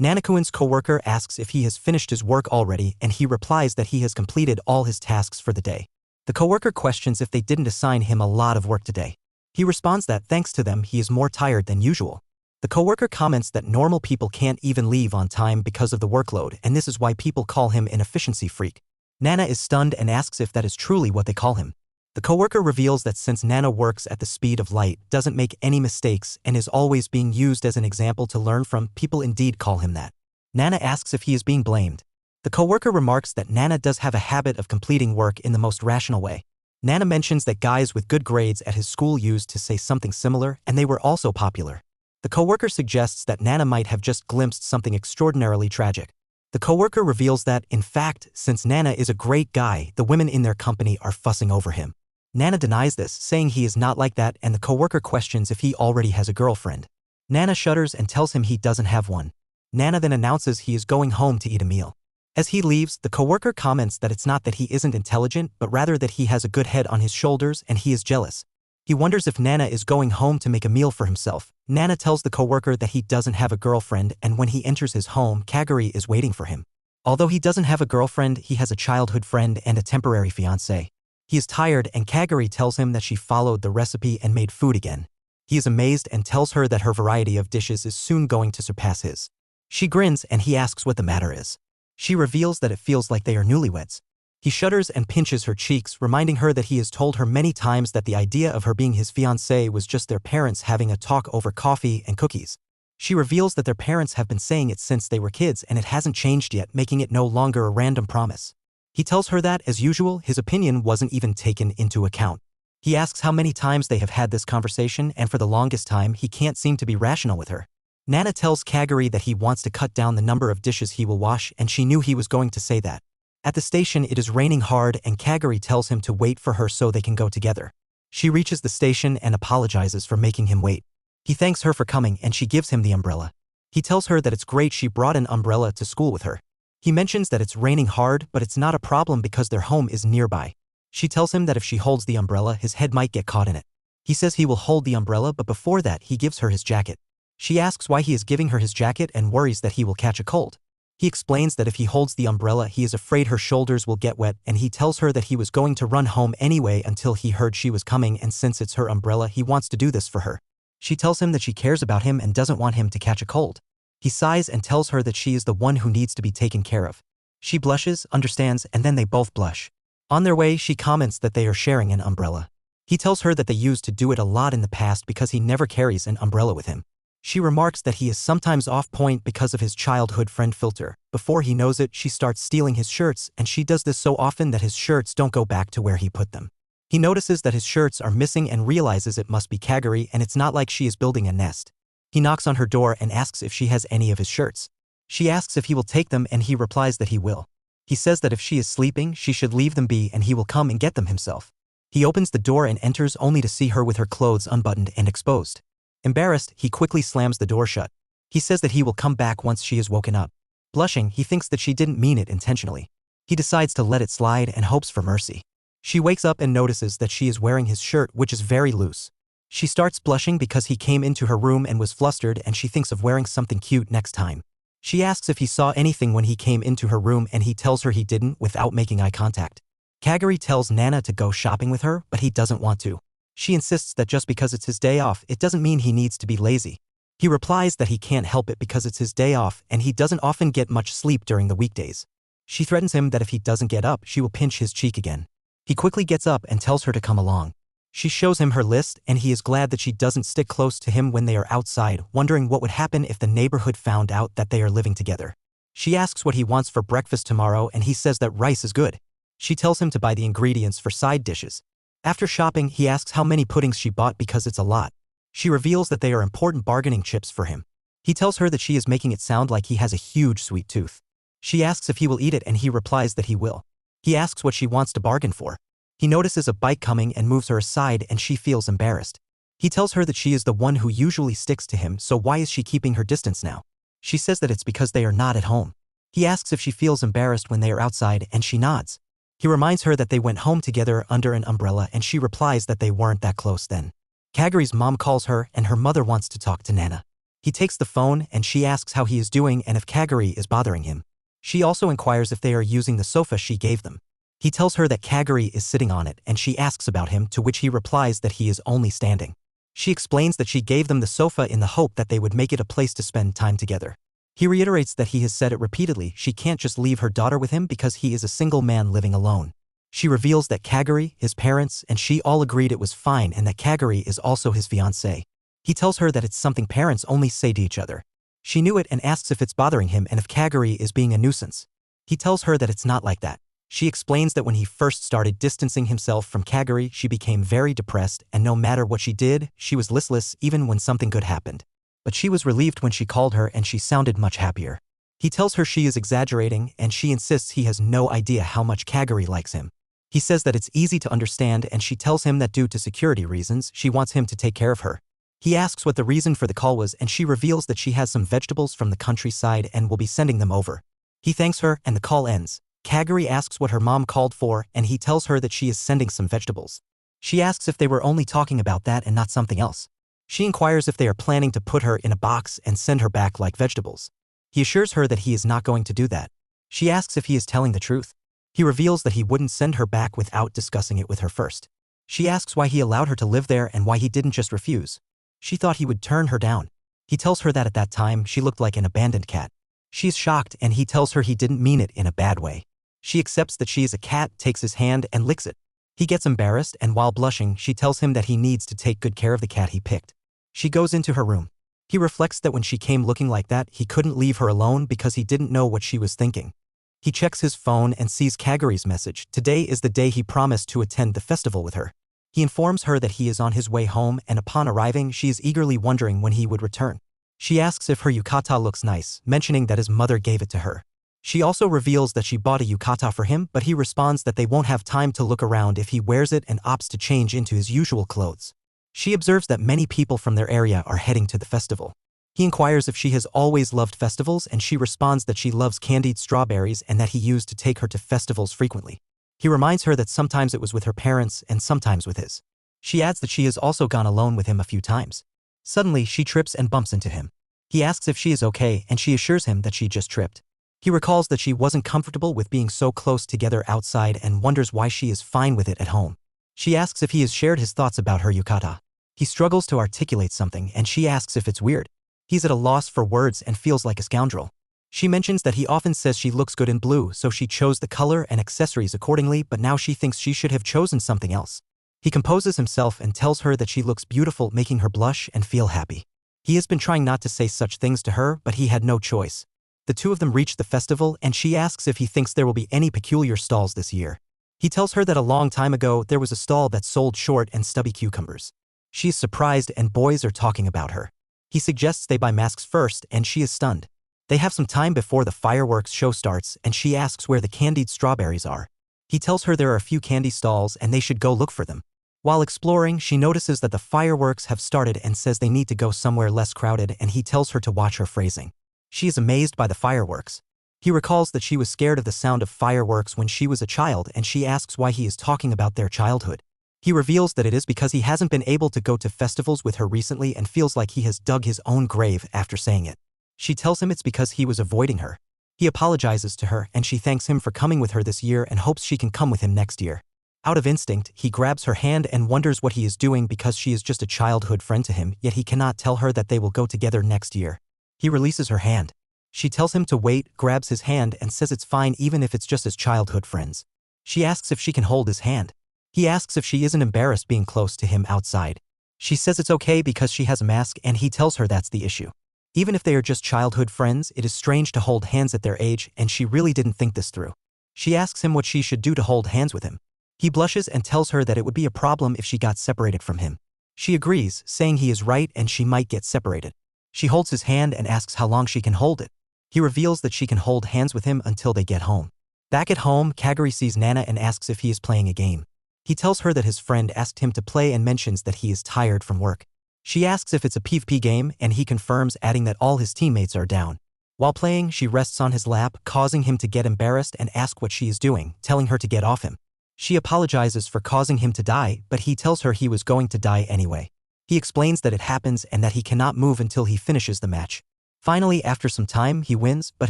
Nanakuin's coworker asks if he has finished his work already and he replies that he has completed all his tasks for the day. The coworker questions if they didn't assign him a lot of work today. He responds that thanks to them he is more tired than usual. The coworker comments that normal people can't even leave on time because of the workload and this is why people call him an efficiency freak. Nana is stunned and asks if that is truly what they call him. The coworker reveals that since Nana works at the speed of light, doesn't make any mistakes, and is always being used as an example to learn from, people indeed call him that. Nana asks if he is being blamed. The coworker remarks that Nana does have a habit of completing work in the most rational way. Nana mentions that guys with good grades at his school used to say something similar, and they were also popular. The coworker suggests that Nana might have just glimpsed something extraordinarily tragic. The coworker reveals that, in fact, since Nana is a great guy, the women in their company are fussing over him. Nana denies this, saying he is not like that, and the coworker questions if he already has a girlfriend. Nana shudders and tells him he doesn't have one. Nana then announces he is going home to eat a meal. As he leaves, the coworker comments that it's not that he isn't intelligent, but rather that he has a good head on his shoulders and he is jealous. He wonders if Nana is going home to make a meal for himself. Nana tells the coworker that he doesn't have a girlfriend, and when he enters his home, Kaguri is waiting for him. Although he doesn't have a girlfriend, he has a childhood friend and a temporary fiancée. He is tired and Kaguri tells him that she followed the recipe and made food again. He is amazed and tells her that her variety of dishes is soon going to surpass his. She grins and he asks what the matter is. She reveals that it feels like they are newlyweds. He shudders and pinches her cheeks, reminding her that he has told her many times that the idea of her being his fiancée was just their parents having a talk over coffee and cookies. She reveals that their parents have been saying it since they were kids and it hasn't changed yet, making it no longer a random promise. He tells her that, as usual, his opinion wasn't even taken into account. He asks how many times they have had this conversation, and for the longest time he can't seem to be rational with her. Nana tells Kaguri that he wants to cut down the number of dishes he will wash, and she knew he was going to say that. At the station it is raining hard and Kaguri tells him to wait for her so they can go together. She reaches the station and apologizes for making him wait. He thanks her for coming and she gives him the umbrella. He tells her that it's great she brought an umbrella to school with her. He mentions that it's raining hard, but it's not a problem because their home is nearby. She tells him that if she holds the umbrella, his head might get caught in it. He says he will hold the umbrella, but before that he gives her his jacket. She asks why he is giving her his jacket and worries that he will catch a cold. He explains that if he holds the umbrella he is afraid her shoulders will get wet, and he tells her that he was going to run home anyway until he heard she was coming, and since it's her umbrella he wants to do this for her. She tells him that she cares about him and doesn't want him to catch a cold. He sighs and tells her that she is the one who needs to be taken care of. She blushes, understands, and then they both blush. On their way, she comments that they are sharing an umbrella. He tells her that they used to do it a lot in the past because he never carries an umbrella with him. She remarks that he is sometimes off point because of his childhood friend filter. Before he knows it, she starts stealing his shirts, and she does this so often that his shirts don't go back to where he put them. He notices that his shirts are missing and realizes it must be Kaguri, and it's not like she is building a nest. He knocks on her door and asks if she has any of his shirts. She asks if he will take them and he replies that he will. He says that if she is sleeping, she should leave them be and he will come and get them himself. He opens the door and enters only to see her with her clothes unbuttoned and exposed. Embarrassed, he quickly slams the door shut. He says that he will come back once she is woken up. Blushing, he thinks that she didn't mean it intentionally. He decides to let it slide and hopes for mercy. She wakes up and notices that she is wearing his shirt, which is very loose. She starts blushing because he came into her room and was flustered, and she thinks of wearing something cute next time. She asks if he saw anything when he came into her room and he tells her he didn't without making eye contact. Kaguri tells Nana to go shopping with her, but he doesn't want to. She insists that just because it's his day off, it doesn't mean he needs to be lazy. He replies that he can't help it because it's his day off and he doesn't often get much sleep during the weekdays. She threatens him that if he doesn't get up, she will pinch his cheek again. He quickly gets up and tells her to come along. She shows him her list and he is glad that she doesn't stick close to him when they are outside, wondering what would happen if the neighborhood found out that they are living together. She asks what he wants for breakfast tomorrow and he says that rice is good. She tells him to buy the ingredients for side dishes. After shopping, he asks how many puddings she bought because it's a lot. She reveals that they are important bargaining chips for him. He tells her that she is making it sound like he has a huge sweet tooth. She asks if he will eat it and he replies that he will. He asks what she wants to bargain for. He notices a bike coming and moves her aside and she feels embarrassed. He tells her that she is the one who usually sticks to him, so why is she keeping her distance now? She says that it's because they are not at home. He asks if she feels embarrassed when they are outside and she nods. He reminds her that they went home together under an umbrella and she replies that they weren't that close then. Kaguri's mom calls her and her mother wants to talk to Nana. He takes the phone and she asks how he is doing and if Kaguri is bothering him. She also inquires if they are using the sofa she gave them. He tells her that Kaguri is sitting on it and she asks about him, to which he replies that he is only standing. She explains that she gave them the sofa in the hope that they would make it a place to spend time together. He reiterates that he has said it repeatedly, she can't just leave her daughter with him because he is a single man living alone. She reveals that Kaguri, his parents, and she all agreed it was fine and that Kaguri is also his fiancé. He tells her that it's something parents only say to each other. She knew it and asks if it's bothering him and if Kaguri is being a nuisance. He tells her that it's not like that. She explains that when he first started distancing himself from Kaguri, she became very depressed and no matter what she did, she was listless even when something good happened. But she was relieved when she called her and she sounded much happier. He tells her she is exaggerating and she insists he has no idea how much Kaguri likes him. He says that it's easy to understand and she tells him that due to security reasons, she wants him to take care of her. He asks what the reason for the call was and she reveals that she has some vegetables from the countryside and will be sending them over. He thanks her and the call ends. Kaguri asks what her mom called for and he tells her that she is sending some vegetables. She asks if they were only talking about that and not something else. She inquires if they are planning to put her in a box and send her back like vegetables. He assures her that he is not going to do that. She asks if he is telling the truth. He reveals that he wouldn't send her back without discussing it with her first. She asks why he allowed her to live there and why he didn't just refuse. She thought he would turn her down. He tells her that at that time she looked like an abandoned cat. She's shocked and he tells her he didn't mean it in a bad way. She accepts that she is a cat, takes his hand and licks it. He gets embarrassed and while blushing she tells him that he needs to take good care of the cat he picked. She goes into her room. He reflects that when she came looking like that he couldn't leave her alone because he didn't know what she was thinking. He checks his phone and sees Kaguri's message. Today is the day he promised to attend the festival with her. He informs her that he is on his way home and upon arriving she is eagerly wondering when he would return. She asks if her yukata looks nice, mentioning that his mother gave it to her. She also reveals that she bought a yukata for him but he responds that they won't have time to look around if he wears it and opts to change into his usual clothes. She observes that many people from their area are heading to the festival. He inquires if she has always loved festivals and she responds that she loves candied strawberries and that he used to take her to festivals frequently. He reminds her that sometimes it was with her parents and sometimes with his. She adds that she has also gone alone with him a few times. Suddenly, she trips and bumps into him. He asks if she is okay and she assures him that she just tripped. He recalls that she wasn't comfortable with being so close together outside and wonders why she is fine with it at home. She asks if he has shared his thoughts about her yukata. He struggles to articulate something and she asks if it's weird. He's at a loss for words and feels like a scoundrel. She mentions that he often says she looks good in blue so she chose the color and accessories accordingly but now she thinks she should have chosen something else. He composes himself and tells her that she looks beautiful, making her blush and feel happy. He has been trying not to say such things to her but he had no choice. The two of them reach the festival and she asks if he thinks there will be any peculiar stalls this year. He tells her that a long time ago there was a stall that sold short and stubby cucumbers. She is surprised and boys are talking about her. He suggests they buy masks first and she is stunned. They have some time before the fireworks show starts and she asks where the candied strawberries are. He tells her there are a few candy stalls and they should go look for them. While exploring, she notices that the fireworks have started and says they need to go somewhere less crowded and he tells her to watch her phrasing. She is amazed by the fireworks. He recalls that she was scared of the sound of fireworks when she was a child and she asks why he is talking about their childhood. He reveals that it is because he hasn't been able to go to festivals with her recently and feels like he has dug his own grave after saying it. She tells him it's because he was avoiding her. He apologizes to her and she thanks him for coming with her this year and hopes she can come with him next year. Out of instinct, he grabs her hand and wonders what he is doing because she is just a childhood friend to him, yet he cannot tell her that they will go together next year. He releases her hand. She tells him to wait, grabs his hand and says it's fine even if it's just as childhood friends. She asks if she can hold his hand. He asks if she isn't embarrassed being close to him outside. She says it's okay because she has a mask and he tells her that's the issue. Even if they are just childhood friends, it is strange to hold hands at their age and she really didn't think this through. She asks him what she should do to hold hands with him. He blushes and tells her that it would be a problem if she got separated from him. She agrees, saying he is right and she might get separated. She holds his hand and asks how long she can hold it. He reveals that she can hold hands with him until they get home. Back at home, Kaguri sees Nana and asks if he is playing a game. He tells her that his friend asked him to play and mentions that he is tired from work. She asks if it's a PvP game and he confirms, adding that all his teammates are down. While playing, she rests on his lap, causing him to get embarrassed and ask what she is doing, telling her to get off him. She apologizes for causing him to die, but he tells her he was going to die anyway. He explains that it happens and that he cannot move until he finishes the match. Finally, after some time, he wins, but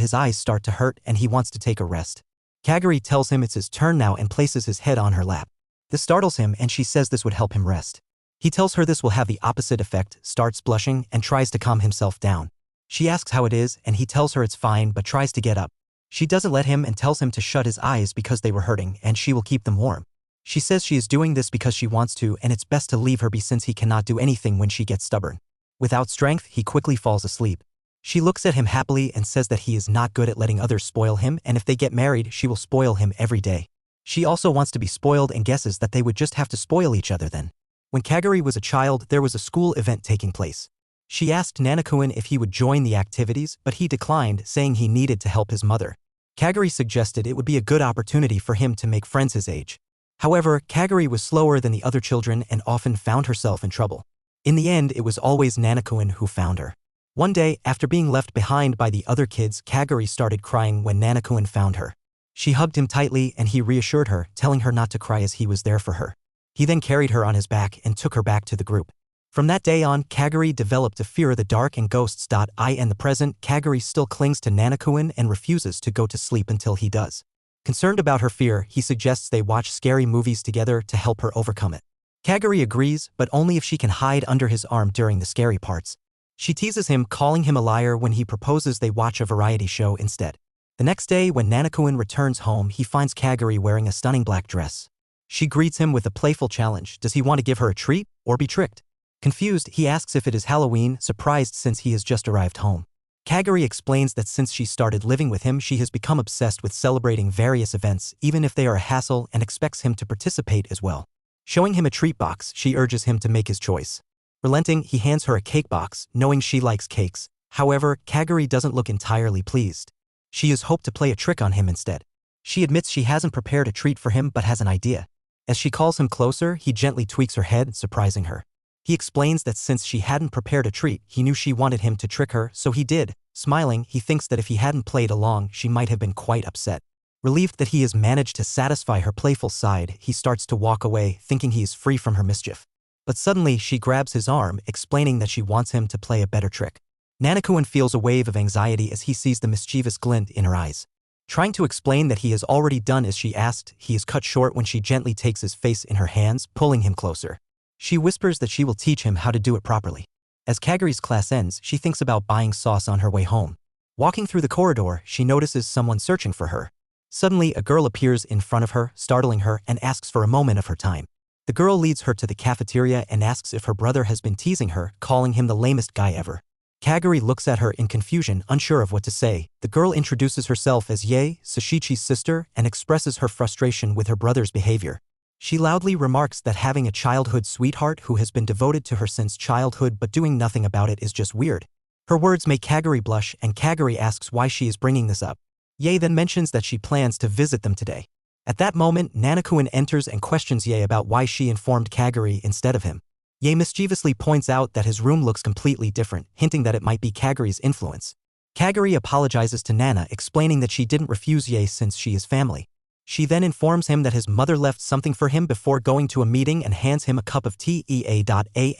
his eyes start to hurt and he wants to take a rest. Kaguri tells him it's his turn now and places his head on her lap. This startles him and she says this would help him rest. He tells her this will have the opposite effect, starts blushing, and tries to calm himself down. She asks how it is and he tells her it's fine but tries to get up. She doesn't let him and tells him to shut his eyes because they were hurting and she will keep them warm. She says she is doing this because she wants to and it's best to leave her be since he cannot do anything when she gets stubborn. Without strength, he quickly falls asleep. She looks at him happily and says that he is not good at letting others spoil him and if they get married, she will spoil him every day. She also wants to be spoiled and guesses that they would just have to spoil each other then. When Kaguri was a child, there was a school event taking place. She asked Nanakun if he would join the activities, but he declined, saying he needed to help his mother. Kaguri suggested it would be a good opportunity for him to make friends his age. However, Kaguri was slower than the other children and often found herself in trouble. In the end, it was always Nanakun who found her. One day, after being left behind by the other kids, Kaguri started crying when Nanakun found her. She hugged him tightly and he reassured her, telling her not to cry as he was there for her. He then carried her on his back and took her back to the group. From that day on, Kaguri developed a fear of the dark and ghosts. In the present, Kaguri still clings to Nanakun and refuses to go to sleep until he does. Concerned about her fear, he suggests they watch scary movies together to help her overcome it. Kaguri agrees, but only if she can hide under his arm during the scary parts. She teases him, calling him a liar when he proposes they watch a variety show instead. The next day, when Nanakun returns home, he finds Kaguri wearing a stunning black dress. She greets him with a playful challenge. Does he want to give her a treat or be tricked? Confused, he asks if it is Halloween, surprised since he has just arrived home. Kaguri explains that since she started living with him, she has become obsessed with celebrating various events, even if they are a hassle, and expects him to participate as well. Showing him a treat box, she urges him to make his choice. Relenting, he hands her a cake box, knowing she likes cakes. However, Kaguri doesn't look entirely pleased. She has hoped to play a trick on him instead. She admits she hasn't prepared a treat for him but has an idea. As she calls him closer, he gently tweaks her head, surprising her. He explains that since she hadn't prepared a treat, he knew she wanted him to trick her, so he did. Smiling, he thinks that if he hadn't played along, she might have been quite upset. Relieved that he has managed to satisfy her playful side, he starts to walk away, thinking he is free from her mischief. But suddenly, she grabs his arm, explaining that she wants him to play a better trick. Nanakun feels a wave of anxiety as he sees the mischievous glint in her eyes. Trying to explain that he has already done as she asked, he is cut short when she gently takes his face in her hands, pulling him closer. She whispers that she will teach him how to do it properly. As Kaguri's class ends, she thinks about buying sauce on her way home. Walking through the corridor, she notices someone searching for her. Suddenly, a girl appears in front of her, startling her, and asks for a moment of her time. The girl leads her to the cafeteria and asks if her brother has been teasing her, calling him the lamest guy ever. Kaguri looks at her in confusion, unsure of what to say. The girl introduces herself as Yae, Sashichi's sister, and expresses her frustration with her brother's behavior. She loudly remarks that having a childhood sweetheart who has been devoted to her since childhood but doing nothing about it is just weird. Her words make Kaguri blush, and Kaguri asks why she is bringing this up. Yae then mentions that she plans to visit them today. At that moment, Nanakun enters and questions Yae about why she informed Kaguri instead of him. Yae mischievously points out that his room looks completely different, hinting that it might be Kaguri's influence. Kaguri apologizes to Nana, explaining that she didn't refuse Yae since she is family. She then informs him that his mother left something for him before going to a meeting and hands him a cup of tea.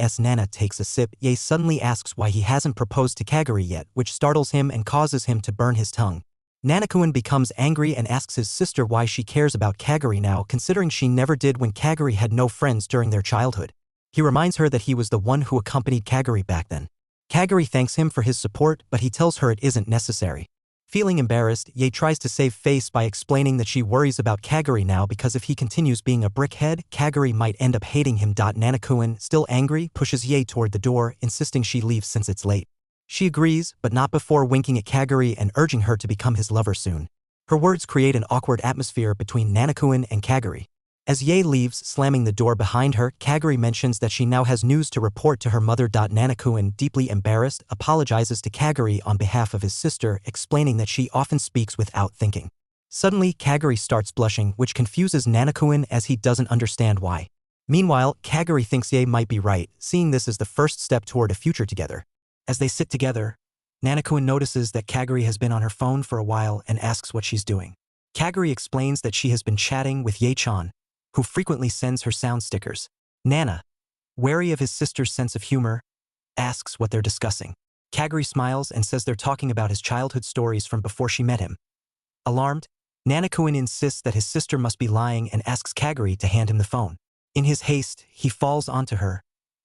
As Nana takes a sip, Yae suddenly asks why he hasn't proposed to Kaguri yet, which startles him and causes him to burn his tongue. Nanakun becomes angry and asks his sister why she cares about Kaguri now, considering she never did when Kaguri had no friends during their childhood. He reminds her that he was the one who accompanied Kaguri back then. Kaguri thanks him for his support, but he tells her it isn't necessary. Feeling embarrassed, Yae tries to save face by explaining that she worries about Kaguri now because if he continues being a brickhead, Kaguri might end up hating him. Nanakun, still angry, pushes Yae toward the door, insisting she leaves since it's late. She agrees, but not before winking at Kaguri and urging her to become his lover soon. Her words create an awkward atmosphere between Nanakun and Kaguri. As Yae leaves, slamming the door behind her, Kaguri mentions that she now has news to report to her mother. Nanakun, deeply embarrassed, apologizes to Kaguri on behalf of his sister, explaining that she often speaks without thinking. Suddenly, Kaguri starts blushing, which confuses Nanakun as he doesn't understand why. Meanwhile, Kaguri thinks Yae might be right, seeing this as the first step toward a future together. As they sit together, Nanakun notices that Kaguri has been on her phone for a while and asks what she's doing. Kaguri explains that she has been chatting with Yae-chan, who frequently sends her sound stickers. Nana, wary of his sister's sense of humor, asks what they're discussing. Kaguri smiles and says they're talking about his childhood stories from before she met him. Alarmed, Nanakuen insists that his sister must be lying and asks Kaguri to hand him the phone. In his haste, he falls onto her,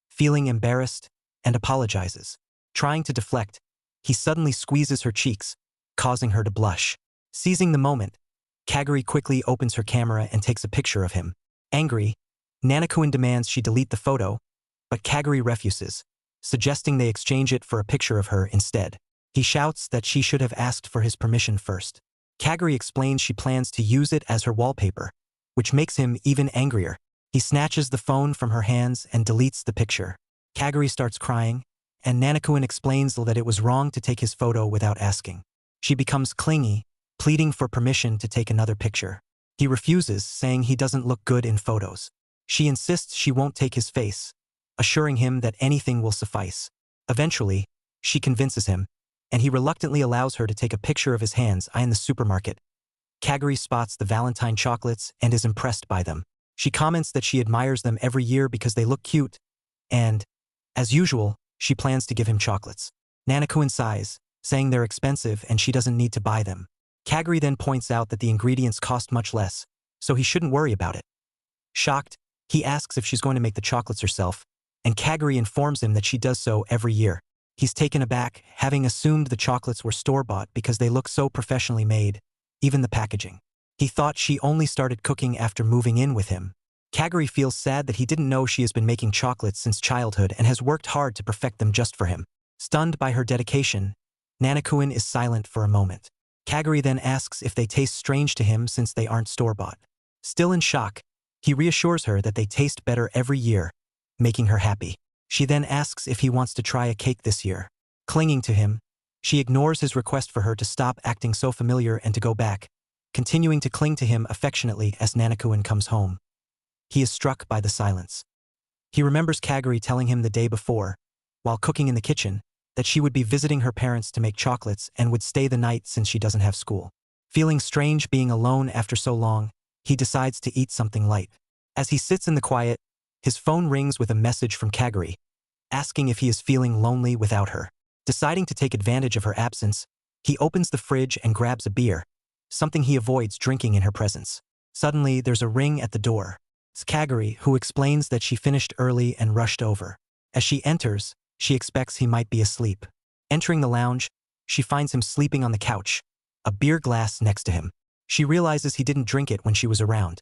feeling embarrassed, and apologizes. Trying to deflect, he suddenly squeezes her cheeks, causing her to blush. Seizing the moment, Kaguri quickly opens her camera and takes a picture of him. Angry, Nanakuen demands she delete the photo, but Kaguri refuses, suggesting they exchange it for a picture of her instead. He shouts that she should have asked for his permission first. Kaguri explains she plans to use it as her wallpaper, which makes him even angrier. He snatches the phone from her hands and deletes the picture. Kaguri starts crying, and Nanakuen explains that it was wrong to take his photo without asking. She becomes clingy, pleading for permission to take another picture. He refuses, saying he doesn't look good in photos. She insists she won't take his face, assuring him that anything will suffice. Eventually, she convinces him, and he reluctantly allows her to take a picture of his hands in the supermarket. Kaguri spots the Valentine chocolates and is impressed by them. She comments that she admires them every year because they look cute, and, as usual, she plans to give him chocolates. Nanakuen sighs, saying they're expensive and she doesn't need to buy them. Kaguri then points out that the ingredients cost much less, so he shouldn't worry about it. Shocked, he asks if she's going to make the chocolates herself, and Kaguri informs him that she does so every year. He's taken aback, having assumed the chocolates were store-bought because they look so professionally made, even the packaging. He thought she only started cooking after moving in with him. Kaguri feels sad that he didn't know she has been making chocolates since childhood and has worked hard to perfect them just for him. Stunned by her dedication, Nanakuen is silent for a moment. Kaguri then asks if they taste strange to him since they aren't store-bought. Still in shock, he reassures her that they taste better every year, making her happy. She then asks if he wants to try a cake this year. Clinging to him, she ignores his request for her to stop acting so familiar and to go back, continuing to cling to him affectionately as Nanakuen comes home. He is struck by the silence. He remembers Kaguri telling him the day before, while cooking in the kitchen, that she would be visiting her parents to make chocolates and would stay the night since she doesn't have school. Feeling strange being alone after so long, he decides to eat something light. As he sits in the quiet, his phone rings with a message from Kaguri, asking if he is feeling lonely without her. Deciding to take advantage of her absence, he opens the fridge and grabs a beer, something he avoids drinking in her presence. Suddenly, there's a ring at the door. It's Kaguri, who explains that she finished early and rushed over. As she enters, she expects he might be asleep. Entering the lounge, she finds him sleeping on the couch, a beer glass next to him. She realizes he didn't drink it when she was around.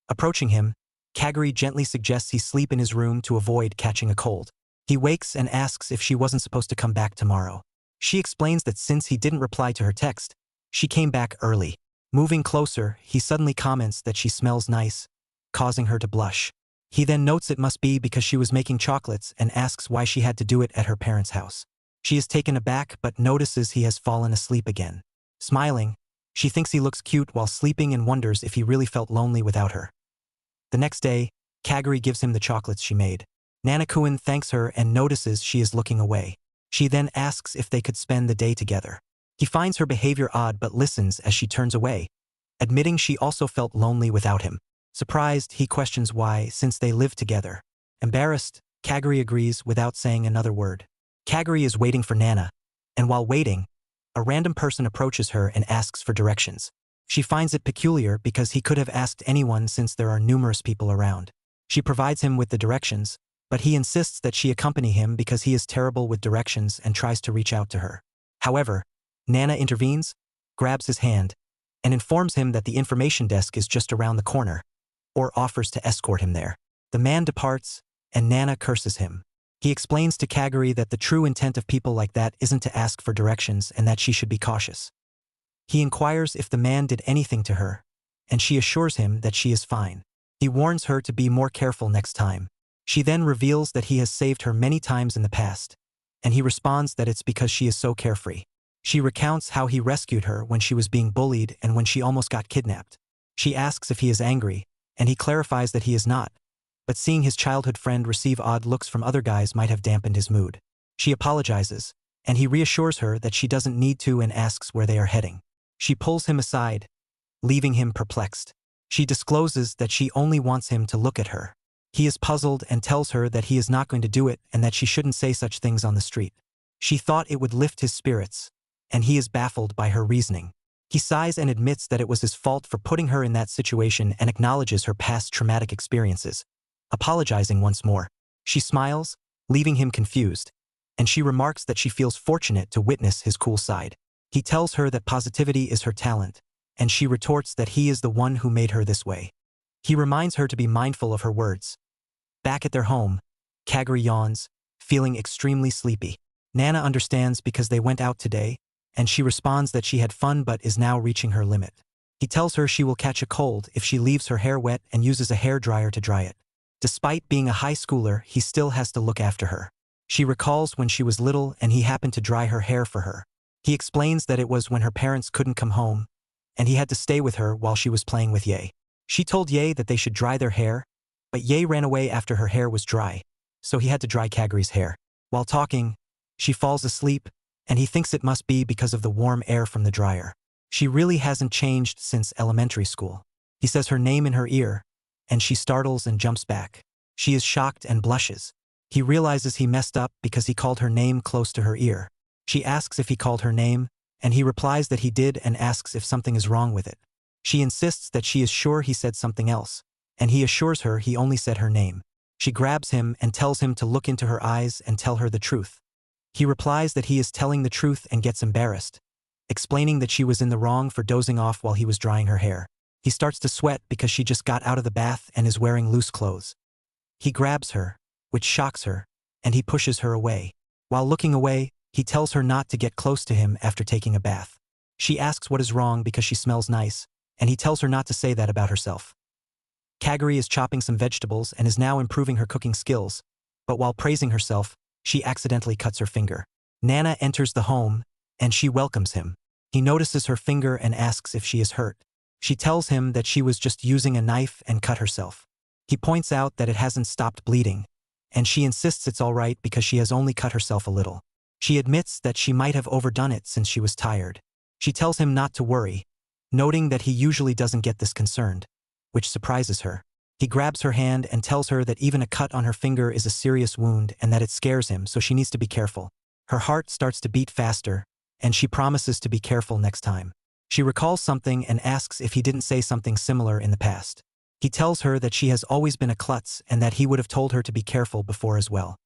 Approaching him, Kaguri gently suggests he sleep in his room to avoid catching a cold. He wakes and asks if she wasn't supposed to come back tomorrow. She explains that since he didn't reply to her text, she came back early. Moving closer, he suddenly comments that she smells nice, causing her to blush. He then notes it must be because she was making chocolates and asks why she had to do it at her parents' house. She is taken aback but notices he has fallen asleep again. Smiling, she thinks he looks cute while sleeping and wonders if he really felt lonely without her. The next day, Kaguri gives him the chocolates she made. Nanakuen thanks her and notices she is looking away. She then asks if they could spend the day together. He finds her behavior odd but listens as she turns away, admitting she also felt lonely without him. Surprised, he questions why, since they live together. Embarrassed, Kaguri agrees without saying another word. Kaguri is waiting for Nana, and while waiting, a random person approaches her and asks for directions. She finds it peculiar because he could have asked anyone since there are numerous people around. She provides him with the directions, but he insists that she accompany him because he is terrible with directions and tries to reach out to her. However, Nana intervenes, grabs his hand, and informs him that the information desk is just around the corner, or offers to escort him there. The man departs, and Nana curses him. He explains to Kaguri that the true intent of people like that isn't to ask for directions and that she should be cautious. He inquires if the man did anything to her, and she assures him that she is fine. He warns her to be more careful next time. She then reveals that he has saved her many times in the past, and he responds that it's because she is so carefree. She recounts how he rescued her when she was being bullied and when she almost got kidnapped. She asks if he is angry, and he clarifies that he is not, but seeing his childhood friend receive odd looks from other guys might have dampened his mood. She apologizes, and he reassures her that she doesn't need to and asks where they are heading. She pulls him aside, leaving him perplexed. She discloses that she only wants him to look at her. He is puzzled and tells her that he is not going to do it and that she shouldn't say such things on the street. She thought it would lift his spirits, and he is baffled by her reasoning. He sighs and admits that it was his fault for putting her in that situation and acknowledges her past traumatic experiences, apologizing once more. She smiles, leaving him confused, and she remarks that she feels fortunate to witness his cool side. He tells her that positivity is her talent, and she retorts that he is the one who made her this way. He reminds her to be mindful of her words. Back at their home, Kagura yawns, feeling extremely sleepy. Nana understands because they went out today, and she responds that she had fun but is now reaching her limit. He tells her she will catch a cold if she leaves her hair wet and uses a hairdryer to dry it. Despite being a high schooler, he still has to look after her. She recalls when she was little and he happened to dry her hair for her. He explains that it was when her parents couldn't come home, and he had to stay with her while she was playing with Ye. She told Ye that they should dry their hair, but Ye ran away after her hair was dry, so he had to dry Kaguri's hair. While talking, she falls asleep, and he thinks it must be because of the warm air from the dryer. She really hasn't changed since elementary school. He says her name in her ear, and she startles and jumps back. She is shocked and blushes. He realizes he messed up because he called her name close to her ear. She asks if he called her name, and he replies that he did and asks if something is wrong with it. She insists that she is sure he said something else, and he assures her he only said her name. She grabs him and tells him to look into her eyes and tell her the truth. He replies that he is telling the truth and gets embarrassed, explaining that she was in the wrong for dozing off while he was drying her hair. He starts to sweat because she just got out of the bath and is wearing loose clothes. He grabs her, which shocks her, and he pushes her away. While looking away, he tells her not to get close to him after taking a bath. She asks what is wrong because she smells nice, and he tells her not to say that about herself. Kagura is chopping some vegetables and is now improving her cooking skills, but while praising herself, she accidentally cuts her finger. Nana enters the home, and she welcomes him. He notices her finger and asks if she is hurt. She tells him that she was just using a knife and cut herself. He points out that it hasn't stopped bleeding, and she insists it's all right because she has only cut herself a little. She admits that she might have overdone it since she was tired. She tells him not to worry, noting that he usually doesn't get this concerned, which surprises her. He grabs her hand and tells her that even a cut on her finger is a serious wound and that it scares him, so she needs to be careful. Her heart starts to beat faster, and she promises to be careful next time. She recalls something and asks if he didn't say something similar in the past. He tells her that she has always been a klutz and that he would have told her to be careful before as well.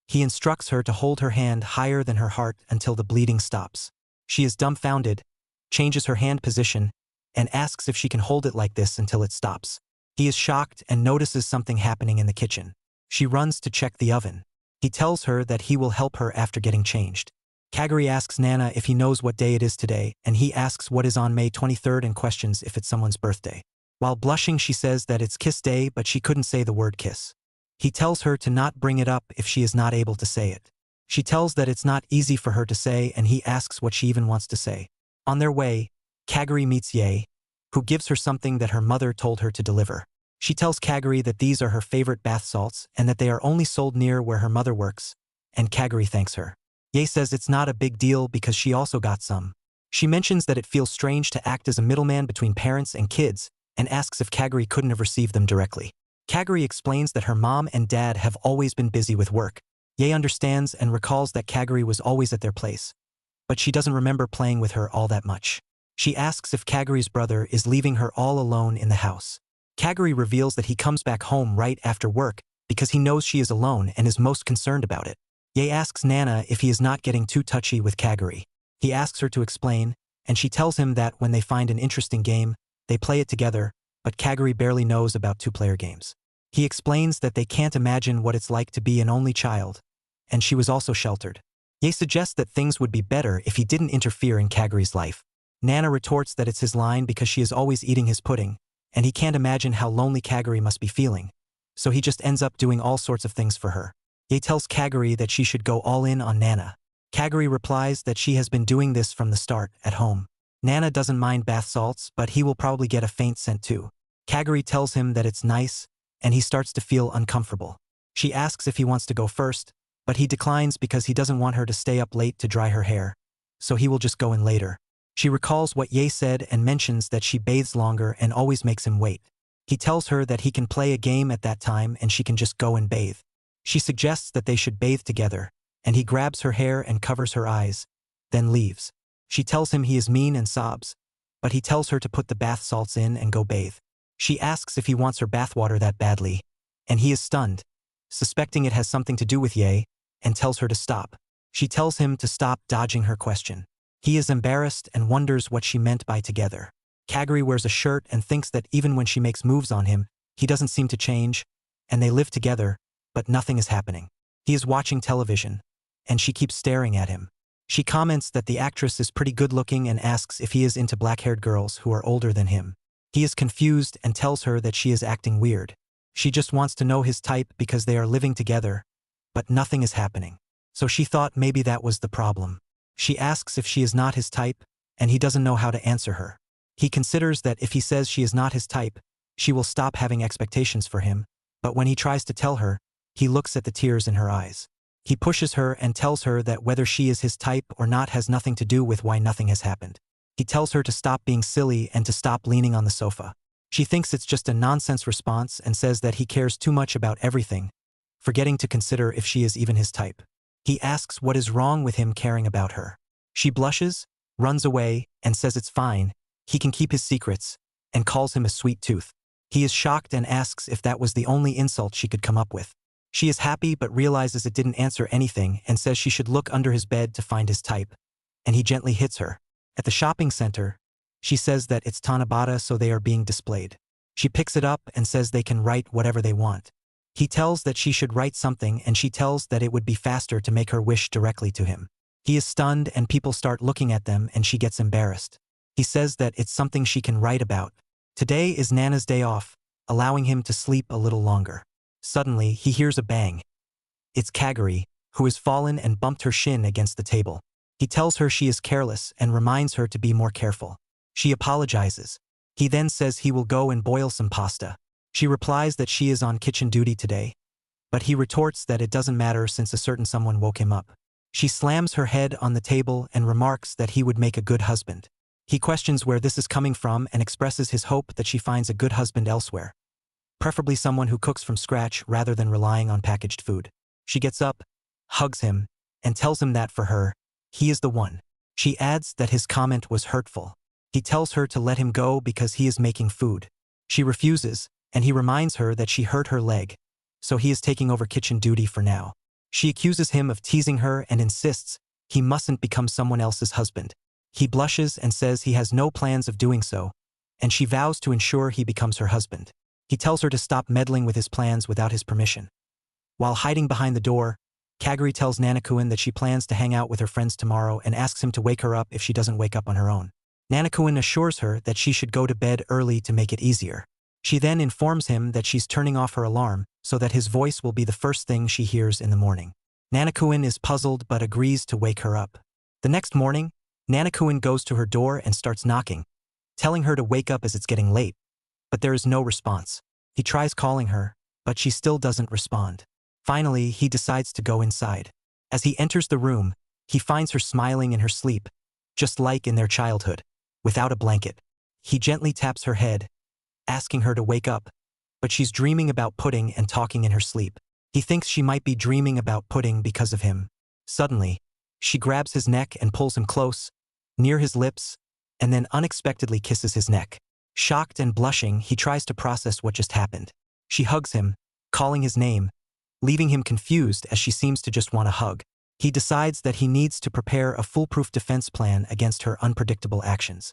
He instructs her to hold her hand higher than her heart until the bleeding stops. She is dumbfounded, changes her hand position, and asks if she can hold it like this until it stops. He is shocked and notices something happening in the kitchen. She runs to check the oven. He tells her that he will help her after getting changed. Kagura asks Nana if he knows what day it is today, and he asks what is on May 23rd and questions if it's someone's birthday. While blushing, she says that it's kiss day, but she couldn't say the word kiss. He tells her to not bring it up if she is not able to say it. She tells that it's not easy for her to say, and he asks what she even wants to say. On their way, Kagura meets Ye, who gives her something that her mother told her to deliver. She tells Kagura that these are her favorite bath salts and that they are only sold near where her mother works, and Kagura thanks her. Ye says it's not a big deal because she also got some. She mentions that it feels strange to act as a middleman between parents and kids, and asks if Kagura couldn't have received them directly. Kagura explains that her mom and dad have always been busy with work. Ye understands and recalls that Kagura was always at their place, but she doesn't remember playing with her all that much. She asks if Kagura's brother is leaving her all alone in the house. Kagura reveals that he comes back home right after work because he knows she is alone and is most concerned about it. Ye asks Nana if he is not getting too touchy with Kagura. He asks her to explain, and she tells him that when they find an interesting game, they play it together, but Kagura barely knows about two-player games. He explains that they can't imagine what it's like to be an only child, and she was also sheltered. Ye suggests that things would be better if he didn't interfere in Kagura's life. Nana retorts that it's his line because she is always eating his pudding, and he can't imagine how lonely Kagura must be feeling, so he just ends up doing all sorts of things for her. Ye tells Kagura that she should go all in on Nana. Kagura replies that she has been doing this from the start, at home. Nana doesn't mind bath salts, but he will probably get a faint scent too. Kagura tells him that it's nice, and he starts to feel uncomfortable. She asks if he wants to go first, but he declines because he doesn't want her to stay up late to dry her hair, so he will just go in later. She recalls what Ye said and mentions that she bathes longer and always makes him wait. He tells her that he can play a game at that time and she can just go and bathe. She suggests that they should bathe together, and he grabs her hair and covers her eyes, then leaves. She tells him he is mean and sobs, but he tells her to put the bath salts in and go bathe. She asks if he wants her bathwater that badly, and he is stunned, suspecting it has something to do with Ye, and tells her to stop. She tells him to stop dodging her question. He is embarrassed and wonders what she meant by together. Kaguri wears a shirt and thinks that even when she makes moves on him, he doesn't seem to change, and they live together, but nothing is happening. He is watching television, and she keeps staring at him. She comments that the actress is pretty good-looking and asks if he is into black-haired girls who are older than him. He is confused and tells her that she is acting weird. She just wants to know his type because they are living together, but nothing is happening. So she thought maybe that was the problem. She asks if she is not his type, and he doesn't know how to answer her. He considers that if he says she is not his type, she will stop having expectations for him, but when he tries to tell her, he looks at the tears in her eyes. He pushes her and tells her that whether she is his type or not has nothing to do with why nothing has happened. He tells her to stop being silly and to stop leaning on the sofa. She thinks it's just a nonsense response and says that he cares too much about everything, forgetting to consider if she is even his type. He asks what is wrong with him caring about her. She blushes, runs away, and says it's fine, he can keep his secrets, and calls him a sweet tooth. He is shocked and asks if that was the only insult she could come up with. She is happy but realizes it didn't answer anything and says she should look under his bed to find his type, and he gently hits her. At the shopping center, she says that it's Tanabata, so they are being displayed. She picks it up and says they can write whatever they want. He tells that she should write something and she tells that it would be faster to make her wish directly to him. He is stunned and people start looking at them and she gets embarrassed. He says that it's something she can write about. Today is Nana's day off, allowing him to sleep a little longer. Suddenly, he hears a bang. It's Kaguri, who has fallen and bumped her shin against the table. He tells her she is careless and reminds her to be more careful. She apologizes. He then says he will go and boil some pasta. She replies that she is on kitchen duty today, but he retorts that it doesn't matter since a certain someone woke him up. She slams her head on the table and remarks that he would make a good husband. He questions where this is coming from and expresses his hope that she finds a good husband elsewhere, preferably someone who cooks from scratch rather than relying on packaged food. She gets up, hugs him, and tells him that for her, he is the one. She adds that his comment was hurtful. He tells her to let him go because he is making food. She refuses, and he reminds her that she hurt her leg, so he is taking over kitchen duty for now. She accuses him of teasing her and insists he mustn't become someone else's husband. He blushes and says he has no plans of doing so, and she vows to ensure he becomes her husband. He tells her to stop meddling with his plans without his permission. While hiding behind the door, Kaguri tells Nanakuen that she plans to hang out with her friends tomorrow and asks him to wake her up if she doesn't wake up on her own. Nanakuen assures her that she should go to bed early to make it easier. She then informs him that she's turning off her alarm so that his voice will be the first thing she hears in the morning. Nanakuen is puzzled but agrees to wake her up. The next morning, Nanakuen goes to her door and starts knocking, telling her to wake up as it's getting late. But there is no response. He tries calling her, but she still doesn't respond. Finally, he decides to go inside. As he enters the room, he finds her smiling in her sleep, just like in their childhood, without a blanket. He gently taps her head, asking her to wake up, but she's dreaming about pudding and talking in her sleep. He thinks she might be dreaming about pudding because of him. Suddenly, she grabs his neck and pulls him close, near his lips, and then unexpectedly kisses his neck. Shocked and blushing, he tries to process what just happened. She hugs him, calling his name, leaving him confused as she seems to just want a hug. He decides that he needs to prepare a foolproof defense plan against her unpredictable actions.